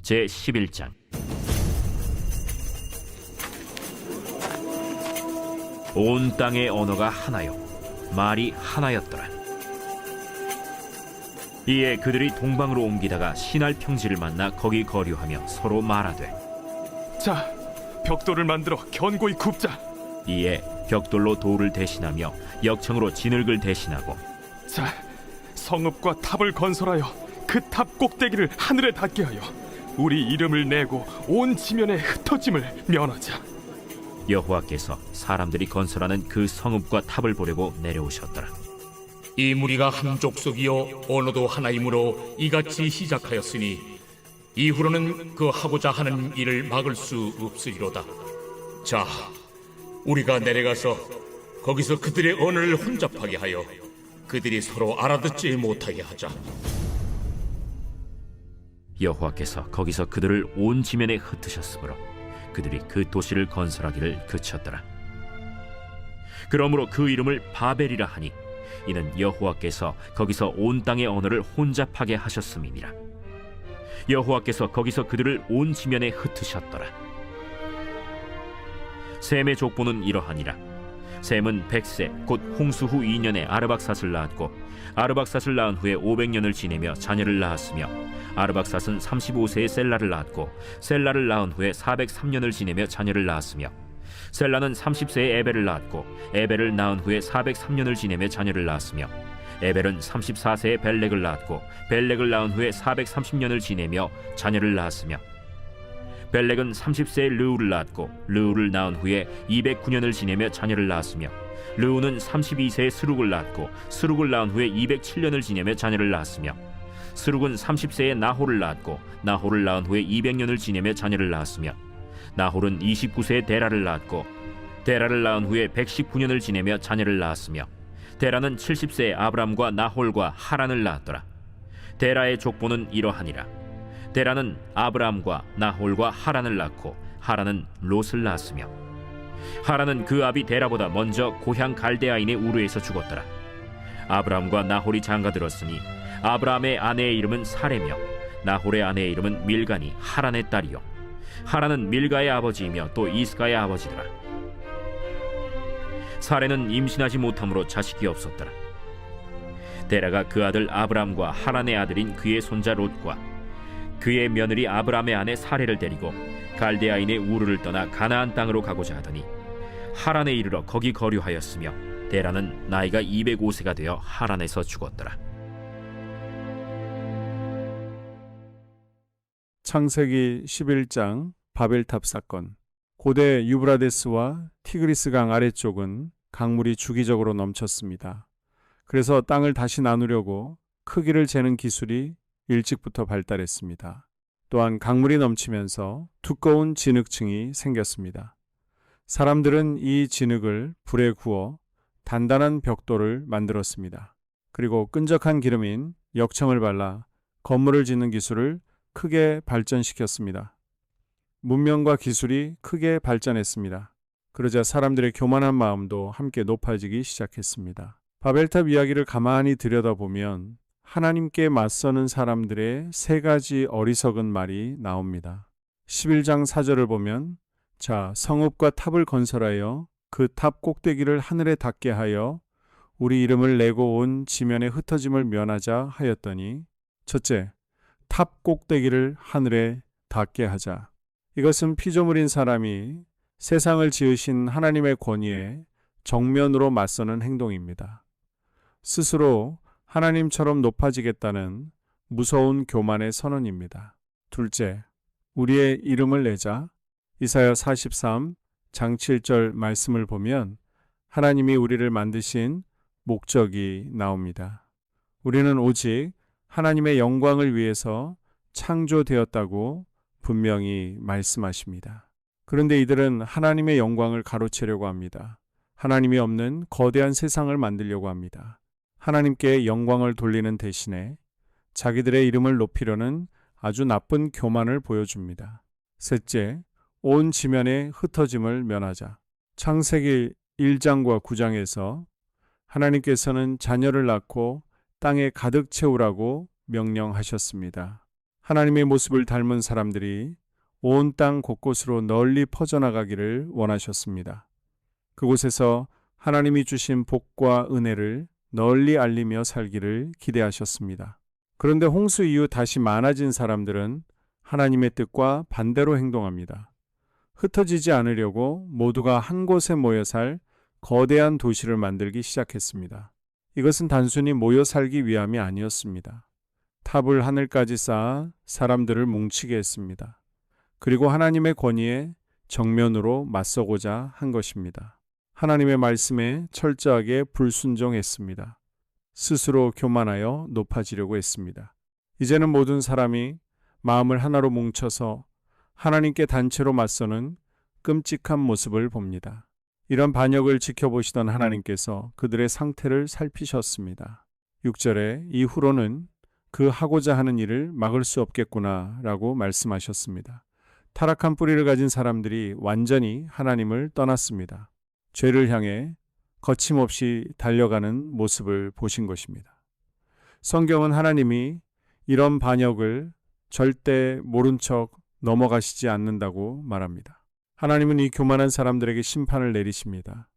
제11장. 온 땅의 언어가 하나요 말이 하나였더라. 이에 그들이 동방으로 옮기다가 신할 평지를 만나 거기 거류하며 서로 말하되, 자, 벽돌을 만들어 견고히 굽자. 이에 벽돌로 돌을 대신하며 역청으로 진흙을 대신하고, 자, 성읍과 탑을 건설하여 그 탑 꼭대기를 하늘에 닿게 하여 우리 이름을 내고 온 지면에 흩어짐을 면하자. 여호와께서 사람들이 건설하는 그 성읍과 탑을 보려고 내려오셨더라. 이 무리가 한 족속이요 언어도 하나이므로 이같이 시작하였으니 이후로는 그 하고자 하는 일을 막을 수 없으리로다. 자, 우리가 내려가서 거기서 그들의 언어를 혼잡하게 하여 그들이 서로 알아듣지 못하게 하자. 여호와께서 거기서 그들을 온 지면에 흩으셨으므로 그들이 그 도시를 건설하기를 그쳤더라. 그러므로 그 이름을 바벨이라 하니 이는 여호와께서 거기서 온 땅의 언어를 혼잡하게 하셨음이니라. 여호와께서 거기서 그들을 온 지면에 흩으셨더라. 셈의 족보는 이러하니라. 셈은 100세 곧 홍수 후 2년에 아르박삿을 낳았고, 아르박삿을 낳은 후에 500년을 지내며 자녀를 낳았으며, 아르박삿은 35세에 셀라를 낳았고, 셀라를 낳은 후에 403년을 지내며 자녀를 낳았으며, 셀라는 30세에 에벨을 낳았고, 에벨을 낳은 후에 403년을 지내며 자녀를 낳았으며, 에벨은 34세에 벨렉을 낳았고, 벨렉을 낳은 후에 430년을 지내며 자녀를 낳았으며, 벨렉은 30세에 르우를 낳았고, 르우를 낳은 후에 209년을 지내며 자녀를 낳았으며, 르우는 32세에 스룩을 낳았고, 스룩을 낳은 후에 207년을 지내며 자녀를 낳았으며, 스룩은 30세에 나홀을 낳았고, 나홀을 낳은 후에 200년을 지내며 자녀를 낳았으며, 나홀은 29세에 데라를 낳았고, 데라를 낳은 후에 119년을 지내며 자녀를 낳았으며, 데라는 70세에 아브람과 나홀과 하란을 낳았더라. 데라의 족보는 이러하니라. 데라는 아브람과 나홀과 하란을 낳고, 하란은 롯을 낳았으며, 하란은 그 아비 데라보다 먼저 고향 갈대아인의 우르에서 죽었더라. 아브람과 나홀이 장가들었으니 아브람의 아내의 이름은 사레며, 나홀의 아내의 이름은 밀가니 하란의 딸이요, 하란은 밀가의 아버지이며 또 이스가의 아버지더라. 사레는 임신하지 못함으로 자식이 없었더라. 데라가 그 아들 아브람과 하란의 아들인 그의 손자 롯과 그의 며느리 아브람의 아내 사레를 데리고 갈대아인의 우르를 떠나 가나안 땅으로 가고자 하더니 하란에 이르러 거기 거류하였으며, 데라는 나이가 205세가 되어 하란에서 죽었더라. 창세기 11장 바벨탑 사건. 고대 유브라데스와 티그리스강 아래쪽은 강물이 주기적으로 넘쳤습니다. 그래서 땅을 다시 나누려고 크기를 재는 기술이 일찍부터 발달했습니다. 또한 강물이 넘치면서 두꺼운 진흙층이 생겼습니다. 사람들은 이 진흙을 불에 구워 단단한 벽돌을 만들었습니다. 그리고 끈적한 기름인 역청을 발라 건물을 짓는 기술을 크게 발전시켰습니다. 문명과 기술이 크게 발전했습니다. 그러자 사람들의 교만한 마음도 함께 높아지기 시작했습니다. 바벨탑 이야기를 가만히 들여다보면 하나님께 맞서는 사람들의 세 가지 어리석은 말이 나옵니다. 11장 4절을 보면, 자, 성읍과 탑을 건설하여 그 탑 꼭대기를 하늘에 닿게 하여 우리 이름을 내고 온 지면에 흩어짐을 면하자 하였더니, 첫째, 탑 꼭대기를 하늘에 닿게 하자. 이것은 피조물인 사람이 세상을 지으신 하나님의 권위에 정면으로 맞서는 행동입니다. 스스로 하나님처럼 높아지겠다는 무서운 교만의 선언입니다. 둘째, 우리의 이름을 내자. 이사야 43, 장 7절 말씀을 보면 하나님이 우리를 만드신 목적이 나옵니다. 우리는 오직 하나님의 영광을 위해서 창조되었다고 분명히 말씀하십니다. 그런데 이들은 하나님의 영광을 가로채려고 합니다. 하나님이 없는 거대한 세상을 만들려고 합니다. 하나님께 영광을 돌리는 대신에 자기들의 이름을 높이려는 아주 나쁜 교만을 보여줍니다. 셋째, 온 지면에 흩어짐을 면하자. 창세기 1장과 9장에서 하나님께서는 자녀를 낳고 땅에 가득 채우라고 명령하셨습니다. 하나님의 모습을 닮은 사람들이 온 땅 곳곳으로 널리 퍼져나가기를 원하셨습니다. 그곳에서 하나님이 주신 복과 은혜를 널리 알리며 살기를 기대하셨습니다. 그런데 홍수 이후 다시 많아진 사람들은 하나님의 뜻과 반대로 행동합니다. 흩어지지 않으려고 모두가 한 곳에 모여 살 거대한 도시를 만들기 시작했습니다. 이것은 단순히 모여 살기 위함이 아니었습니다. 탑을 하늘까지 쌓아 사람들을 뭉치게 했습니다. 그리고 하나님의 권위에 정면으로 맞서고자 한 것입니다. 하나님의 말씀에 철저하게 불순종했습니다. 스스로 교만하여 높아지려고 했습니다. 이제는 모든 사람이 마음을 하나로 뭉쳐서 하나님께 단체로 맞서는 끔찍한 모습을 봅니다. 이런 반역을 지켜보시던 하나님께서 그들의 상태를 살피셨습니다. 6절에 이후로는 그 하고자 하는 일을 막을 수 없겠구나 라고 말씀하셨습니다. 타락한 뿌리를 가진 사람들이 완전히 하나님을 떠났습니다. 죄를 향해 거침없이 달려가는 모습을 보신 것입니다. 성경은 하나님이 이런 반역을 절대 모른 척 넘어가시지 않는다고 말합니다. 하나님은 이 교만한 사람들에게 심판을 내리십니다.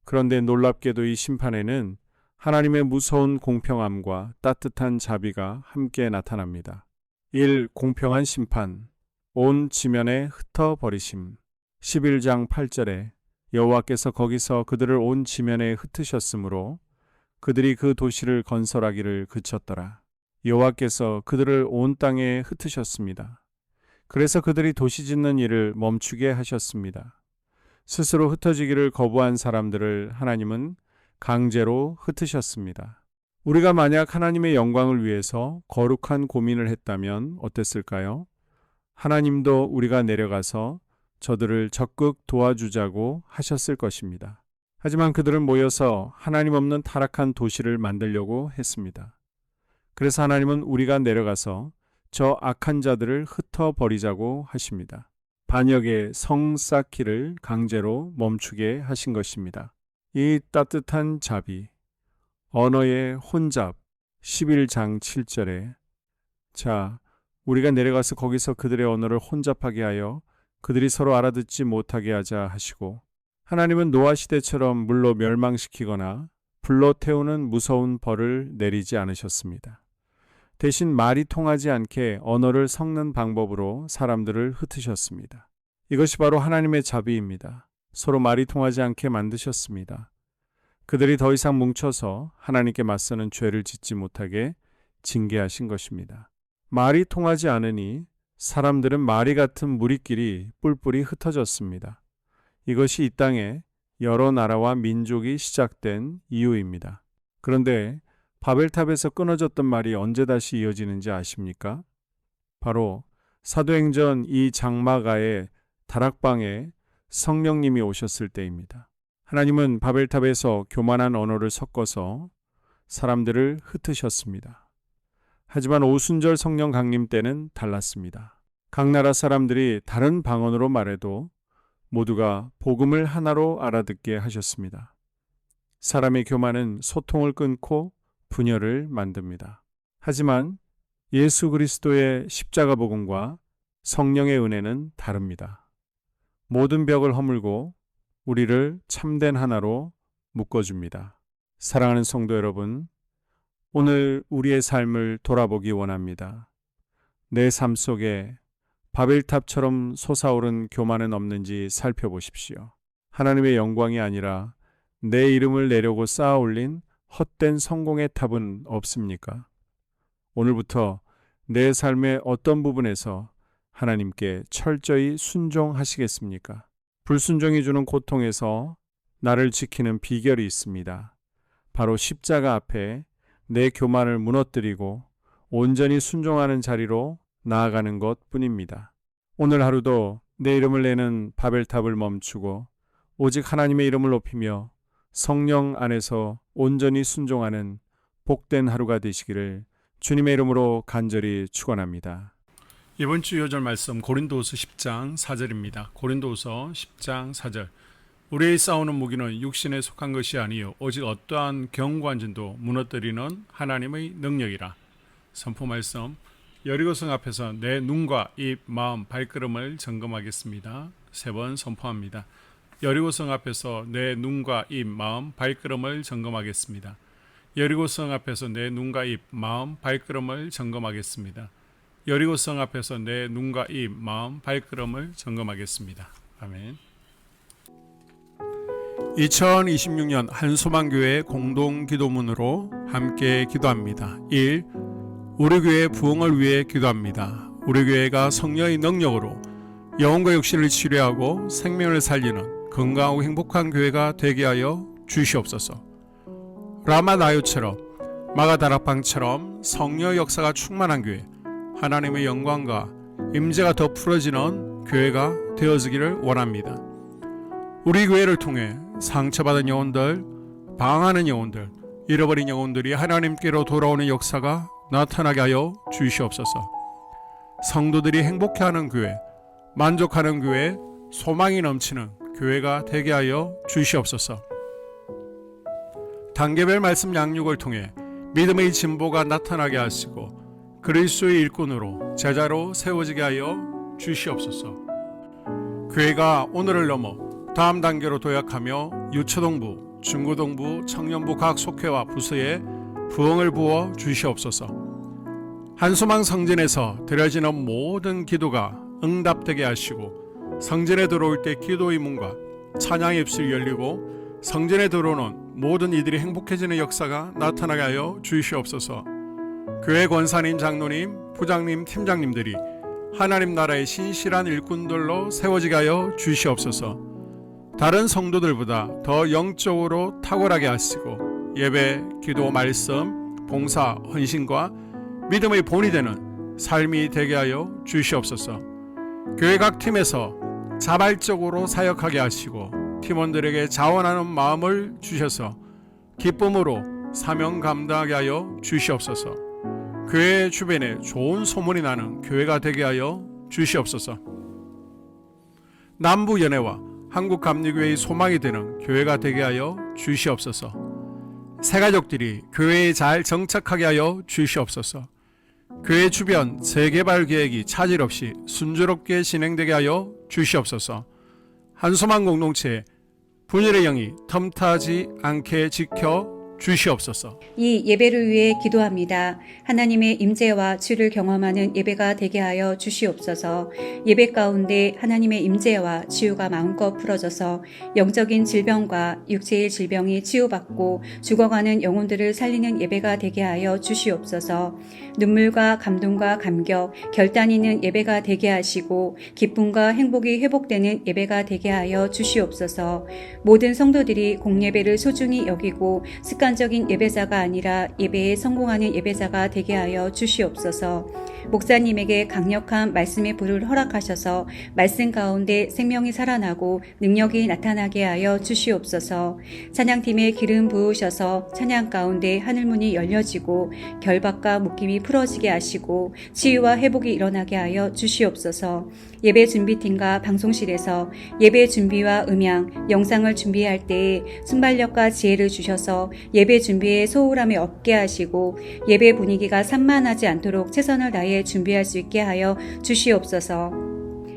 그런데 놀랍게도 이 심판에는 하나님의 무서운 공평함과 따뜻한 자비가 함께 나타납니다. 1. 공평한 심판. 온 지면에 흩어버리심. 11장 8절에 여호와께서 거기서 그들을 온 지면에 흩으셨으므로 그들이 그 도시를 건설하기를 그쳤더라. 여호와께서 그들을 온 땅에 흩으셨습니다. 그래서 그들이 도시 짓는 일을 멈추게 하셨습니다. 스스로 흩어지기를 거부한 사람들을 하나님은 강제로 흩으셨습니다. 우리가 만약 하나님의 영광을 위해서 거룩한 고민을 했다면 어땠을까요? 하나님도 우리가 내려가서 저들을 적극 도와주자고 하셨을 것입니다. 하지만 그들은 모여서 하나님 없는 타락한 도시를 만들려고 했습니다. 그래서 하나님은 우리가 내려가서 저 악한 자들을 흩어버리자고 하십니다. 반역의 성 쌓기를 강제로 멈추게 하신 것입니다. 이 따뜻한 자비, 언어의 혼잡, 11장 7절에 자, 우리가 내려가서 거기서 그들의 언어를 혼잡하게 하여 그들이 서로 알아듣지 못하게 하자 하시고 하나님은 노아 시대처럼 물로 멸망시키거나 불로 태우는 무서운 벌을 내리지 않으셨습니다. 대신 말이 통하지 않게 언어를 섞는 방법으로 사람들을 흩으셨습니다. 이것이 바로 하나님의 자비입니다. 서로 말이 통하지 않게 만드셨습니다. 그들이 더 이상 뭉쳐서 하나님께 맞서는 죄를 짓지 못하게 징계하신 것입니다. 말이 통하지 않으니 사람들은 마리 같은 무리끼리 뿔뿔이 흩어졌습니다. 이것이 이 땅에 여러 나라와 민족이 시작된 이유입니다. 그런데 바벨탑에서 끊어졌던 말이 언제 다시 이어지는지 아십니까? 바로 사도행전 이 장막가의 다락방에 성령님이 오셨을 때입니다. 하나님은 바벨탑에서 교만한 언어를 섞어서 사람들을 흩으셨습니다. 하지만 오순절 성령 강림 때는 달랐습니다. 각 나라 사람들이 다른 방언으로 말해도 모두가 복음을 하나로 알아듣게 하셨습니다. 사람의 교만은 소통을 끊고 분열을 만듭니다. 하지만 예수 그리스도의 십자가 복음과 성령의 은혜는 다릅니다. 모든 벽을 허물고 우리를 참된 하나로 묶어줍니다. 사랑하는 성도 여러분, 오늘 우리의 삶을 돌아보기 원합니다. 내 삶 속에 바벨탑처럼 솟아오른 교만은 없는지 살펴보십시오. 하나님의 영광이 아니라 내 이름을 내려고 쌓아 올린 헛된 성공의 탑은 없습니까? 오늘부터 내 삶의 어떤 부분에서 하나님께 철저히 순종하시겠습니까? 불순종이 주는 고통에서 나를 지키는 비결이 있습니다. 바로 십자가 앞에 내 교만을 무너뜨리고 온전히 순종하는 자리로 나아가는 것 뿐입니다. 오늘 하루도 내 이름을 내는 바벨탑을 멈추고 오직 하나님의 이름을 높이며 성령 안에서 온전히 순종하는 복된 하루가 되시기를 주님의 이름으로 간절히 축원합니다. 이번 주 요절 말씀 고린도후서 10장 4절입니다. 고린도후서 10장 4절. 우리의 싸우는 무기는 육신에 속한 것이 아니요 오직 어떠한 견고한 진도 무너뜨리는 하나님의 능력이라. 선포 말씀. 여리고성 앞에서 내 눈과 입, 마음, 발걸음을 점검하겠습니다. 3번 선포합니다. 여리고성 앞에서 내 눈과 입, 마음, 발걸음을 점검하겠습니다. 여리고성 앞에서 내 눈과 입, 마음, 발걸음을 점검하겠습니다. 여리고성 앞에서 내 눈과 입, 마음, 발걸음을 점검하겠습니다. 아멘. 2026년 한소망교회 공동기도문으로 함께 기도합니다. 1. 우리 교회 부흥을 위해 기도합니다. 우리 교회가 성령의 능력으로 영혼과 육신을 치료하고 생명을 살리는 건강하고 행복한 교회가 되게 하여 주시옵소서. 라마나요처럼 마가다락방처럼 성령의 역사가 충만한 교회, 하나님의 영광과 임재가 더 풀어지는 교회가 되어지기를 원합니다. 우리 교회를 통해 상처받은 영혼들, 방황하는 영혼들, 잃어버린 영혼들이 하나님께로 돌아오는 역사가 나타나게 하여 주시옵소서. 성도들이 행복해하는 교회, 만족하는 교회, 소망이 넘치는 교회가 되게 하여 주시옵소서. 단계별 말씀 양육을 통해 믿음의 진보가 나타나게 하시고 그리스도의 일꾼으로 제자로 세워지게 하여 주시옵소서. 교회가 오늘을 넘어 다음 단계로 도약하며 유초동부, 중고동부, 청년부 각 속회와 부서에 부흥을 부어 주시옵소서. 한소망 성전에서 드려지는 모든 기도가 응답되게 하시고 성전에 들어올 때 기도의 문과 찬양의 입술이 열리고 성전에 들어오는 모든 이들이 행복해지는 역사가 나타나게 하여 주시옵소서. 교회 권사님, 장로님, 부장님, 팀장님들이 하나님 나라의 신실한 일꾼들로 세워지게 하여 주시옵소서. 다른 성도들보다 더 영적으로 탁월하게 하시고 예배, 기도, 말씀, 봉사, 헌신과 믿음의 본이 되는 삶이 되게 하여 주시옵소서. 교회 각 팀에서 자발적으로 사역하게 하시고 팀원들에게 자원하는 마음을 주셔서 기쁨으로 사명 감당하게 하여 주시옵소서. 교회 주변에 좋은 소문이 나는 교회가 되게 하여 주시옵소서. 남부연회와 한국감리교회의 소망이 되는 교회가 되게 하여 주시옵소서. 새가족들이 교회에 잘 정착하게 하여 주시옵소서. 교회 주변 재개발 계획이 차질 없이 순조롭게 진행되게 하여 주시옵소서. 한소망 공동체 분열의 영이 텀타지 않게 지켜 주시옵소서. 이 예배를 위해 기도합니다. 하나님의 임재와 주를 경험하는 예배가 되게 하여 주시옵소서. 예배 가운데 하나님의 임재와 치유가 마음껏 풀어져서 영적인 질병과 육체의 질병이 치유받고 죽어가는 영혼들을 살리는 예배가 되게 하여 주시옵소서. 눈물과 감동과 감격, 결단 있는 예배가 되게 하시고 기쁨과 행복이 회복되는 예배가 되게 하여 주시옵소서. 모든 성도들이 공예배를 소중히 여기고 습관적인 예배자가 아니라 예배에 성공하는 예배자가 되게 하여 주시옵소서. 목사님에게 강력한 말씀의 불을 허락하셔서 말씀 가운데 생명이 살아나고 능력이 나타나게 하여 주시옵소서. 찬양팀에 기름 부으셔서 찬양 가운데 하늘문이 열려지고 결박과 묶임이 풀어지게 하시고 치유와 회복이 일어나게 하여 주시옵소서. 예배 준비팀과 방송실에서 예배 준비와 음향, 영상을 준비할 때에 순발력과 지혜를 주셔서 예배 준비에 소홀함이 없게 하시고 예배 분위기가 산만하지 않도록 최선을 다해 준비할 수 있게 하여 주시옵소서.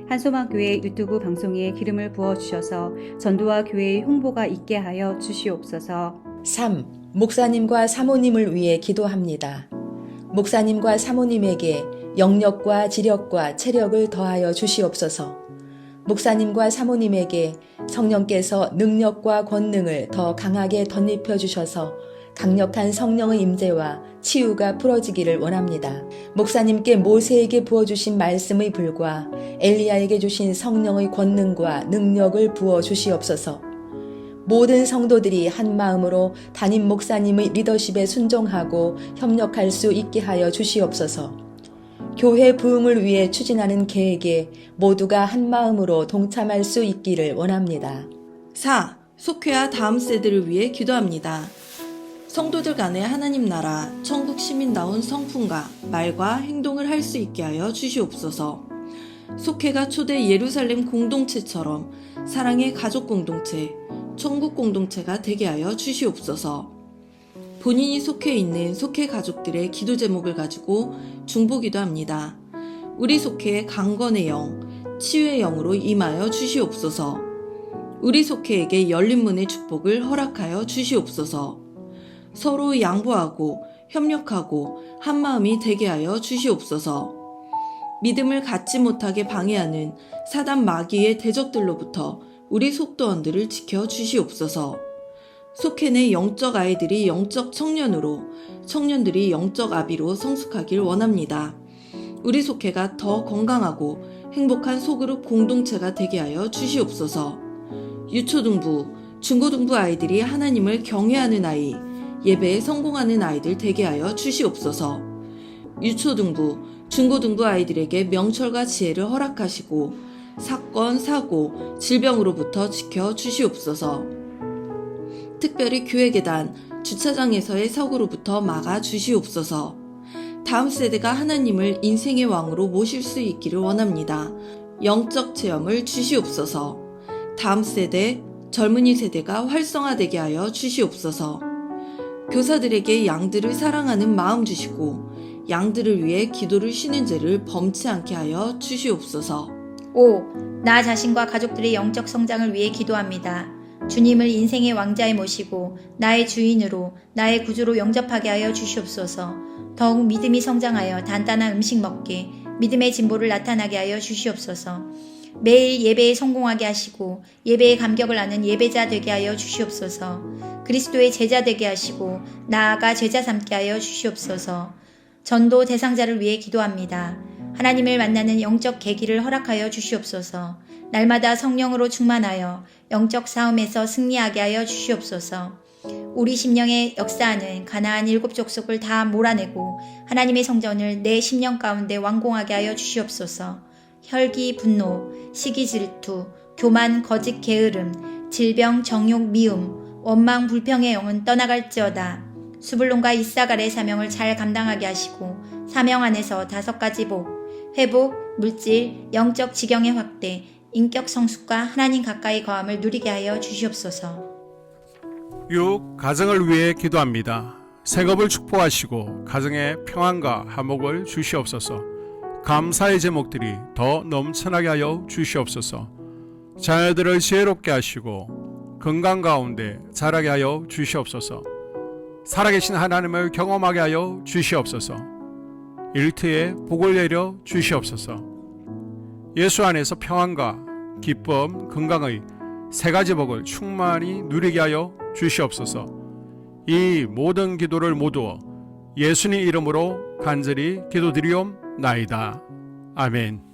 한소망교회 유튜브 방송에 기름을 부어주셔서 전도와 교회의 홍보가 있게 하여 주시옵소서. 3. 목사님과 사모님을 위해 기도합니다. 목사님과 사모님에게 영력과 지력과 체력을 더하여 주시옵소서. 목사님과 사모님에게 성령께서 능력과 권능을 더 강하게 덧입혀 주셔서 강력한 성령의 임재와 치유가 풀어지기를 원합니다. 목사님께 모세에게 부어주신 말씀의 불과 엘리야에게 주신 성령의 권능과 능력을 부어 주시옵소서. 모든 성도들이 한 마음으로 담임 목사님의 리더십에 순종하고 협력할 수 있게 하여 주시옵소서. 교회 부흥을 위해 추진하는 계획에 모두가 한 마음으로 동참할 수 있기를 원합니다. 4. 속회와 다음 세대를 위해 기도합니다. 성도들 간의 하나님 나라, 천국 시민다운 성품과 말과 행동을 할 수 있게 하여 주시옵소서. 속회가 초대 예루살렘 공동체처럼 사랑의 가족 공동체, 천국 공동체가 되게 하여 주시옵소서. 본인이 속해 있는 속해 가족들의 기도 제목을 가지고 중보기도 합니다. 우리 속해의 강건의 영, 치유의 영으로 임하여 주시옵소서. 우리 속해에게 열린 문의 축복을 허락하여 주시옵소서. 서로 양보하고 협력하고 한마음이 되게 하여 주시옵소서. 믿음을 갖지 못하게 방해하는 사단 마귀의 대적들로부터 우리 속도원들을 지켜 주시옵소서. 속해 내 영적 아이들이 영적 청년으로, 청년들이 영적 아비로 성숙하길 원합니다. 우리 속해가 더 건강하고 행복한 소그룹 공동체가 되게 하여 주시옵소서. 유초등부, 중고등부 아이들이 하나님을 경외하는 아이, 예배에 성공하는 아이들 되게 하여 주시옵소서. 유초등부, 중고등부 아이들에게 명철과 지혜를 허락하시고 사건, 사고, 질병으로부터 지켜 주시옵소서. 특별히 교회 계단, 주차장에서의 사고로부터 막아 주시옵소서. 다음 세대가 하나님을 인생의 왕으로 모실 수 있기를 원합니다. 영적 체험을 주시옵소서. 다음 세대, 젊은이 세대가 활성화되게 하여 주시옵소서. 교사들에게 양들을 사랑하는 마음 주시고 양들을 위해 기도를 쉬는 죄를 범치 않게 하여 주시옵소서. 5. 나 자신과 가족들의 영적 성장을 위해 기도합니다. 주님을 인생의 왕자에 모시고 나의 주인으로, 나의 구주로 영접하게 하여 주시옵소서. 더욱 믿음이 성장하여 단단한 음식 먹게, 믿음의 진보를 나타나게 하여 주시옵소서. 매일 예배에 성공하게 하시고 예배의 감격을 아는 예배자 되게 하여 주시옵소서. 그리스도의 제자 되게 하시고 나아가 제자 삼게 하여 주시옵소서. 전도 대상자를 위해 기도합니다. 하나님을 만나는 영적 계기를 허락하여 주시옵소서. 날마다 성령으로 충만하여 영적 싸움에서 승리하게 하여 주시옵소서. 우리 심령에 역사하는 가나안 7 족속을 다 몰아내고 하나님의 성전을 내 심령 가운데 완공하게 하여 주시옵소서. 혈기, 분노, 시기, 질투, 교만, 거짓, 게으름, 질병, 정욕, 미움, 원망, 불평의 영은 떠나갈지어다. 수불론과 이사갈의 사명을 잘 감당하게 하시고 사명 안에서 5가지 복, 회복, 물질, 영적 지경의 확대, 인격 성숙과 하나님 가까이 거함을 누리게 하여 주시옵소서. 6. 가정을 위해 기도합니다. 생업을 축복하시고 가정에 평안과 화목을 주시옵소서. 감사의 제목들이 더 넘쳐나게 하여 주시옵소서. 자녀들을 지혜롭게 하시고 건강 가운데 자라게 하여 주시옵소서. 살아계신 하나님을 경험하게 하여 주시옵소서. 일터에 복을 내려 주시옵소서. 예수 안에서 평안과 기쁨, 건강의 3가지 복을 충만히 누리게 하여 주시옵소서. 이 모든 기도를 모두 예수님 이름으로 간절히 기도드리옵나이다. 아멘.